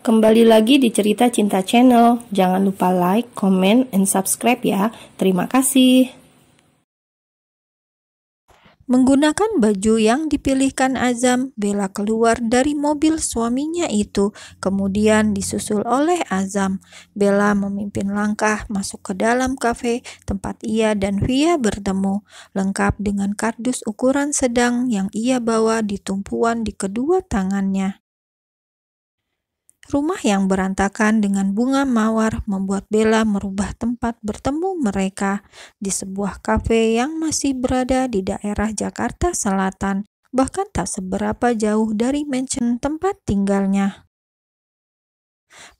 Kembali lagi di Cerita Cinta Channel. Jangan lupa like, comment, and subscribe ya. Terima kasih. Menggunakan baju yang dipilihkan Azam, Bella keluar dari mobil suaminya itu, kemudian disusul oleh Azam. Bella memimpin langkah masuk ke dalam kafe tempat ia dan Via bertemu, lengkap dengan kardus ukuran sedang yang ia bawa di tumpuan di kedua tangannya. Rumah yang berantakan dengan bunga mawar membuat Bella merubah tempat bertemu mereka di sebuah kafe yang masih berada di daerah Jakarta Selatan, bahkan tak seberapa jauh dari mansion tempat tinggalnya.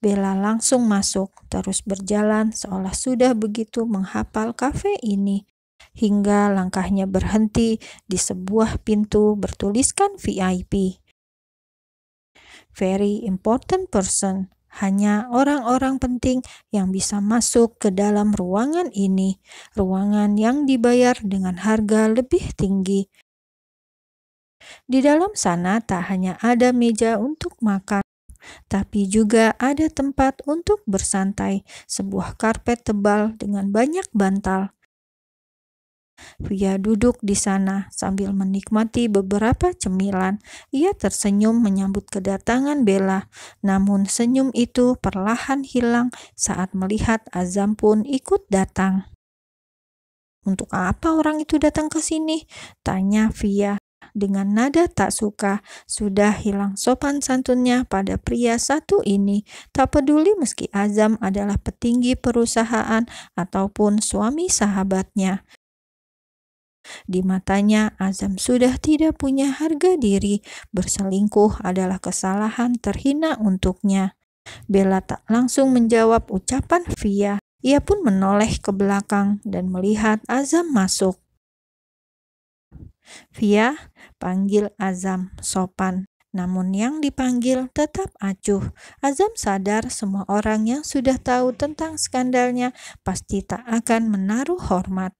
Bella langsung masuk, terus berjalan seolah sudah begitu menghafal kafe ini, hingga langkahnya berhenti di sebuah pintu bertuliskan VIP. Very important person. Hanya orang-orang penting yang bisa masuk ke dalam ruangan ini, ruangan yang dibayar dengan harga lebih tinggi. Di dalam sana tak hanya ada meja untuk makan, tapi juga ada tempat untuk bersantai, sebuah karpet tebal dengan banyak bantal. Via duduk di sana sambil menikmati beberapa cemilan. Ia tersenyum menyambut kedatangan Bella, namun senyum itu perlahan hilang saat melihat Azam pun ikut datang. "Untuk apa orang itu datang ke sini?" tanya Via dengan nada tak suka. Sudah hilang sopan santunnya pada pria satu ini. Tak peduli meski Azam adalah petinggi perusahaan ataupun suami sahabatnya. Di matanya, Azam sudah tidak punya harga diri. Berselingkuh adalah kesalahan terhina untuknya. Bella tak langsung menjawab ucapan Via. Ia pun menoleh ke belakang dan melihat Azam masuk. "Via," panggil Azam sopan. Namun yang dipanggil tetap acuh. Azam sadar semua orang yang sudah tahu tentang skandalnya pasti tak akan menaruh hormat.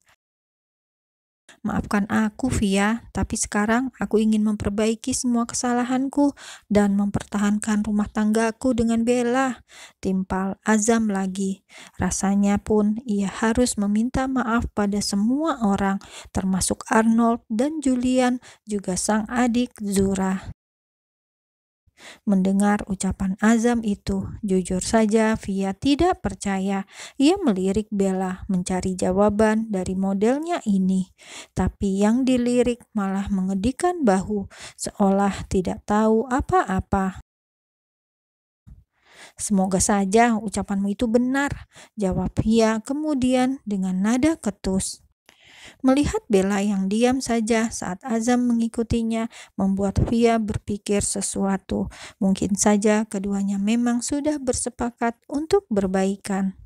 "Maafkan aku, Via, tapi sekarang aku ingin memperbaiki semua kesalahanku dan mempertahankan rumah tanggaku dengan Bella," timpal Azam lagi. Rasanya pun ia harus meminta maaf pada semua orang, termasuk Arnold dan Julian, juga sang adik Zura. Mendengar ucapan Azam itu, jujur saja Via tidak percaya. Ia melirik Bella mencari jawaban dari modelnya ini. Tapi yang dilirik malah mengedikkan bahu, seolah tidak tahu apa-apa. "Semoga saja ucapanmu itu benar," jawab Via kemudian dengan nada ketus. Melihat Bella yang diam saja saat Azam mengikutinya membuat Via berpikir sesuatu. Mungkin saja keduanya memang sudah bersepakat untuk berbaikan.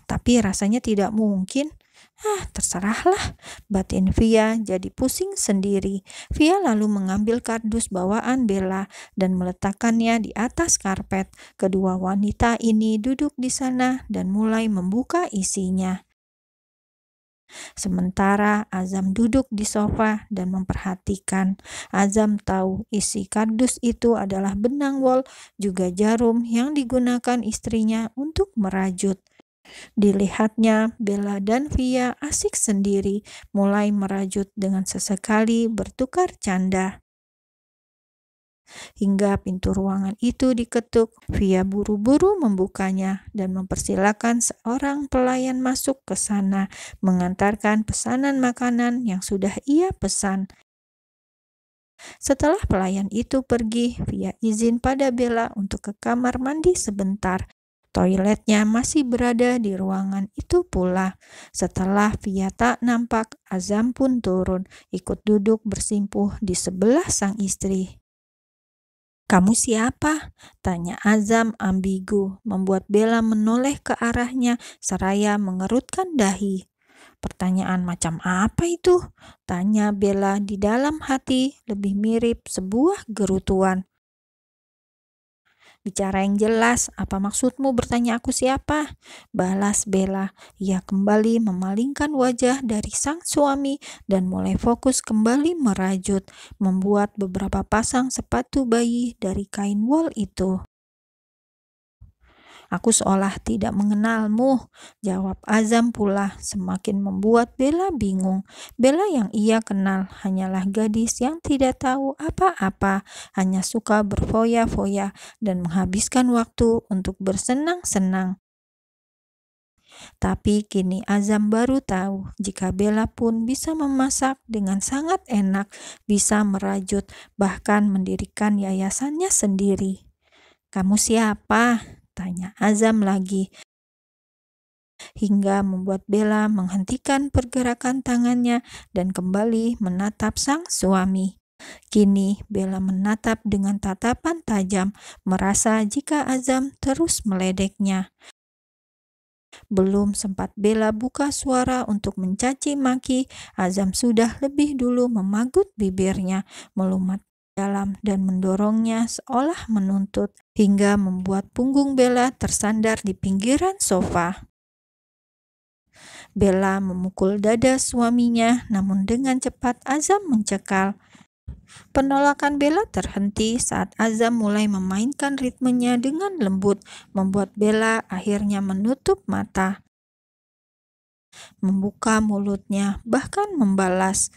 Tapi rasanya tidak mungkin. Terserahlah, batin Via jadi pusing sendiri. Via lalu mengambil kardus bawaan Bella dan meletakkannya di atas karpet. Kedua wanita ini duduk di sana dan mulai membuka isinya. Sementara Azam duduk di sofa dan memperhatikan. Azam tahu isi kardus itu adalah benang wol, juga jarum yang digunakan istrinya untuk merajut. Dilihatnya, Bella dan Via asik sendiri, mulai merajut dengan sesekali bertukar canda. Hingga pintu ruangan itu diketuk, Via buru-buru membukanya dan mempersilakan seorang pelayan masuk ke sana, mengantarkan pesanan makanan yang sudah ia pesan. Setelah pelayan itu pergi, Via izin pada Bella untuk ke kamar mandi sebentar. Toiletnya masih berada di ruangan itu pula. Setelah Via tak nampak, Azam pun turun, ikut duduk bersimpuh di sebelah sang istri. "Kamu siapa?" tanya Azam ambigu, membuat Bella menoleh ke arahnya seraya mengerutkan dahi. "Pertanyaan macam apa itu?" tanya Bella di dalam hati, lebih mirip sebuah gerutuan. "Bicara yang jelas, apa maksudmu bertanya aku siapa?" balas Bella. Ia kembali memalingkan wajah dari sang suami dan mulai fokus kembali merajut, membuat beberapa pasang sepatu bayi dari kain wol itu. "Aku seolah tidak mengenalmu," jawab Azam pula, semakin membuat Bella bingung. Bella yang ia kenal hanyalah gadis yang tidak tahu apa-apa, hanya suka berfoya-foya dan menghabiskan waktu untuk bersenang-senang. Tapi kini Azam baru tahu jika Bella pun bisa memasak dengan sangat enak, bisa merajut, bahkan mendirikan yayasannya sendiri. "Kamu siapa?" tanya Azam lagi, hingga membuat Bella menghentikan pergerakan tangannya dan kembali menatap sang suami. Kini Bella menatap dengan tatapan tajam, merasa jika Azam terus meledeknya. Belum sempat Bella buka suara untuk mencaci maki, Azam sudah lebih dulu memagut bibirnya, melumat dalam dan mendorongnya seolah menuntut, hingga membuat punggung Bella tersandar di pinggiran sofa. Bella memukul dada suaminya, namun dengan cepat Azam mencekal. Penolakan Bella terhenti saat Azam mulai memainkan ritmenya dengan lembut, membuat Bella akhirnya menutup mata, membuka mulutnya, bahkan membalas.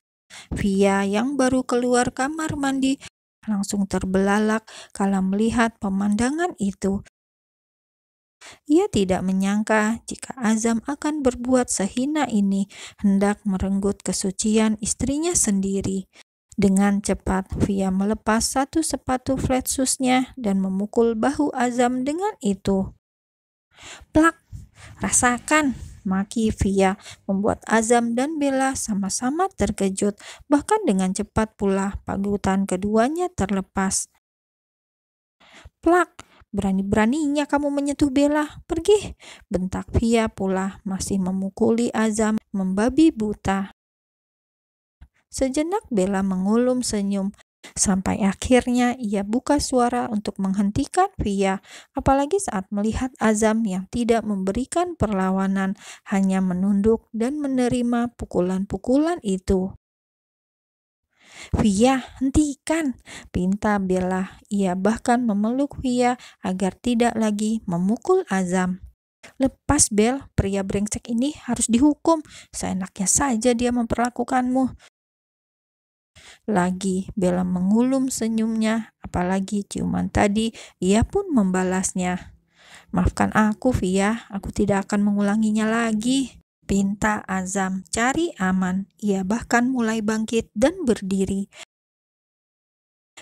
Via yang baru keluar kamar mandi langsung terbelalak kala melihat pemandangan itu. Ia tidak menyangka jika Azam akan berbuat sehina ini, hendak merenggut kesucian istrinya sendiri. Dengan cepat, Via melepas satu sepatu flat shoes-nya dan memukul bahu Azam dengan itu. "Plak! Rasakan!" maki Via, membuat Azam dan Bella sama-sama terkejut. Bahkan dengan cepat pula pagutan keduanya terlepas. "Plak! Berani-beraninya kamu menyentuh Bella. Pergi!" bentak Via pula, masih memukuli Azam membabi buta. Sejenak Bella mengulum senyum, sampai akhirnya ia buka suara untuk menghentikan Via, apalagi saat melihat Azam yang tidak memberikan perlawanan, hanya menunduk dan menerima pukulan-pukulan itu. "Via, hentikan!" pinta Bella. Ia bahkan memeluk Via agar tidak lagi memukul Azam. "Lepas, Bel, pria brengsek ini harus dihukum. Seenaknya saja dia memperlakukanmu." Lagi Bella mengulum senyumnya, apalagi ciuman tadi ia pun membalasnya. "Maafkan aku, Via, aku tidak akan mengulanginya lagi," pinta Azam cari aman. Ia bahkan mulai bangkit dan berdiri.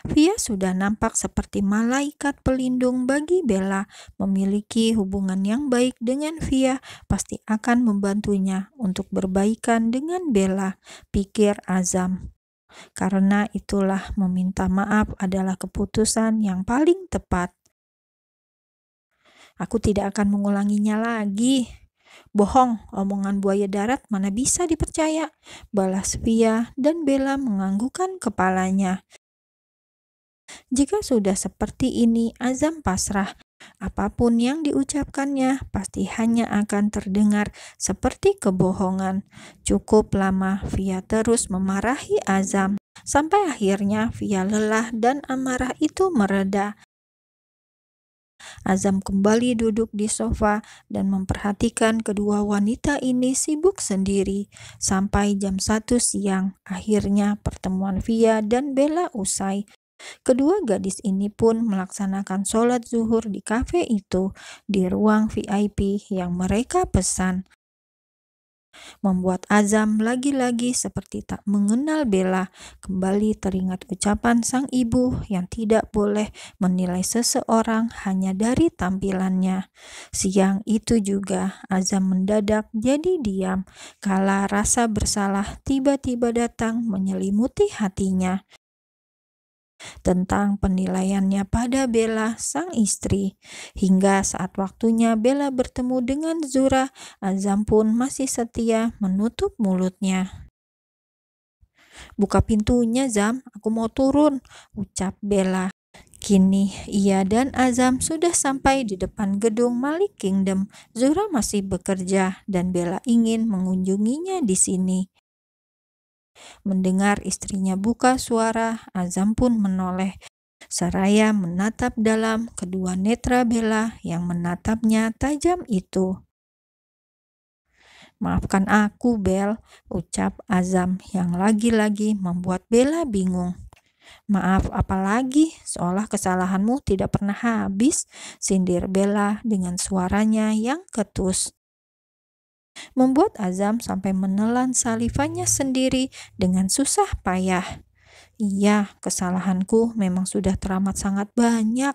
Via sudah nampak seperti malaikat pelindung bagi Bella. Memiliki hubungan yang baik dengan Via pasti akan membantunya untuk berbaikan dengan Bella, pikir Azam. Karena itulah meminta maaf adalah keputusan yang paling tepat. "Aku tidak akan mengulanginya lagi." "Bohong, omongan buaya darat mana bisa dipercaya," balas Via, dan Bella menganggukkan kepalanya. Jika sudah seperti ini, Azam pasrah. Apapun yang diucapkannya pasti hanya akan terdengar seperti kebohongan. Cukup lama Via terus memarahi Azam, sampai akhirnya Via lelah dan amarah itu mereda. Azam kembali duduk di sofa dan memperhatikan kedua wanita ini sibuk sendiri. Sampai jam 1 siang, akhirnya pertemuan Via dan Bella usai. Kedua gadis ini pun melaksanakan sholat zuhur di kafe itu, di ruang VIP yang mereka pesan. Membuat Azam lagi-lagi seperti tak mengenal Bella. Kembali teringat ucapan sang ibu yang tidak boleh menilai seseorang hanya dari tampilannya. Siang itu juga Azam mendadak jadi diam, kala rasa bersalah tiba-tiba datang menyelimuti hatinya. Tentang penilaiannya pada Bella, sang istri. Hingga saat waktunya Bella bertemu dengan Zura, Azam pun masih setia menutup mulutnya. "Buka pintunya, Zam, aku mau turun," ucap Bella. Kini ia dan Azam sudah sampai di depan gedung Malik Kingdom. Zura masih bekerja dan Bella ingin mengunjunginya di sini. Mendengar istrinya buka suara, Azam pun menoleh. Seraya menatap dalam kedua netra Bella yang menatapnya tajam itu. "Maafkan aku, Bel," ucap Azam yang lagi-lagi membuat Bella bingung. "Maaf apalagi, seolah kesalahanmu tidak pernah habis," sindir Bella dengan suaranya yang ketus. Membuat Azam sampai menelan salivannya sendiri dengan susah payah. "Iya, kesalahanku memang sudah teramat sangat banyak,"